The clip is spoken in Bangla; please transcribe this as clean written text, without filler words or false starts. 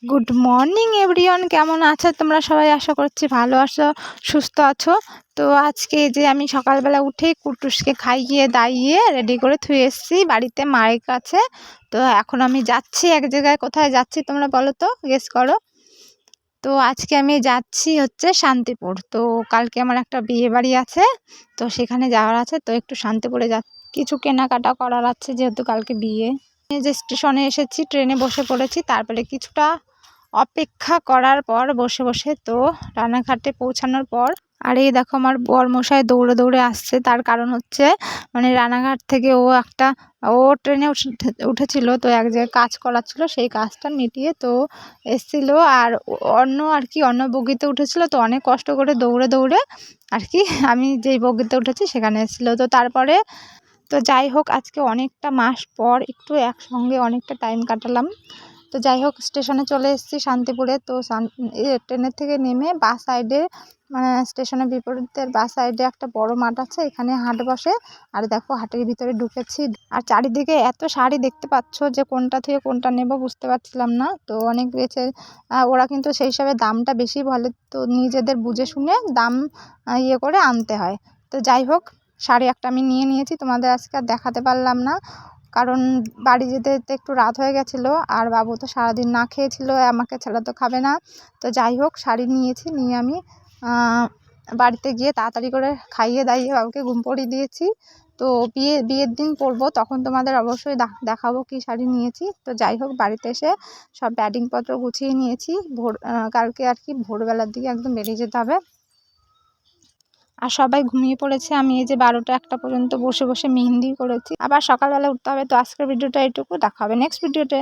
গুড মর্নিং এভরিওয়ান, কেমন আছো তোমরা সবাই? আশা করছি ভালো আছো, সুস্থ আছো। তো আজকে যে আমি সকালবেলা উঠেই কুটুসকে খাইয়ে দাইয়ে রেডি করে থুয়ে এসেছি বাড়িতে মায়ের কাছে। তো এখন আমি যাচ্ছি এক জায়গায়। কোথায় যাচ্ছি তোমরা বলো তো, গেস করো। তো আজকে আমি যাচ্ছি হচ্ছে শান্তিপুর। তো কালকে আমার একটা বিয়ে বাড়ি আছে, তো সেখানে যাওয়ার আছে। তো একটু শান্তিপুরে কিছু কেনাকাটা করার আছে, যেহেতু কালকে বিয়ে। যে স্টেশনে এসেছি, ট্রেনে বসে পড়েছি। তারপরে কিছুটা অপেক্ষা করার পর বসে বসে তো রানাঘাটে পৌঁছানোর পর, আর এই দেখো আমার বরমশাই দৌড়ে দৌড়ে আসছে। তার কারণ হচ্ছে মানে রানাঘাট থেকে ও ট্রেনে উঠেছিল, তো এক জায়গায় কাজ করাচ্ছিল, সেই কাজটা মিটিয়ে তো এসছিল। আর অন্য বগিতে উঠেছিল, তো অনেক কষ্ট করে দৌড়ে দৌড়ে আর কি আমি যেই বগিতে উঠেছি সেখানে এসেছিলো। তো তারপরে তো যাই হোক, আজকে অনেকটা মাস পর একটু একসঙ্গে অনেকটা টাইম কাটালাম। তো যাই হোক, স্টেশনে চলে এসেছি শান্তিপুরে। তো ট্রেনের থেকে নেমে বাস সাইডে, মানে স্টেশনের বিপরীতের বাস সাইডে একটা বড় মাঠ আছে, এখানে হাট বসে। আর দেখো হাটের ভিতরে ঢুকেছি, আর চারিদিকে এত শাড়ি দেখতে পাচ্ছ যে কোনটা থেকে কোনটা নেব বুঝতে পারছিলাম না। তো অনেক বেছে ওরা কিন্তু সেই হিসাবে দামটা বেশি বলে, তো নিজেদের বুঝে শুনে দাম ইয়ে করে আনতে হয়। তো যাই হোক, শাড়ি একটা আমি নিয়ে নিয়েছি, তোমাদের আজকে আর দেখাতে পারলাম না, কারণ বাড়ি যেতে যেতে একটু রাত হয়ে গেছিলো। আর বাবু তো সারাদিন না খেয়েছিল, আমাকে ছাড়া তো খাবে না। তো যাই হোক, শাড়ি নিয়েছি, নিয়ে আমি বাড়িতে গিয়ে তাড়াতাড়ি করে খাইয়ে দাইয়ে বাবুকে ঘুম পড়িয়ে দিয়েছি। তো বিয়ের দিন পরবো, তখন তোমাদের অবশ্যই দেখাবো কি শাড়ি নিয়েছি। তো যাই হোক, বাড়িতে এসে সব ব্যাডিংপত্র গুছিয়ে নিয়েছি। কালকে আর কি ভোরবেলার দিকে একদম বেরিয়ে যেতে হবে। আর সবাই ঘুমিয়ে পড়েছে। আমি এই যে 12টা-1টা পর্যন্ত বসে বসে মেহেন্দি করেছি, আবার সকালবেলা উঠতে হবে। তো আজকের ভিডিওটা এইটুকু, দেখা হবে নেক্সট ভিডিওতে।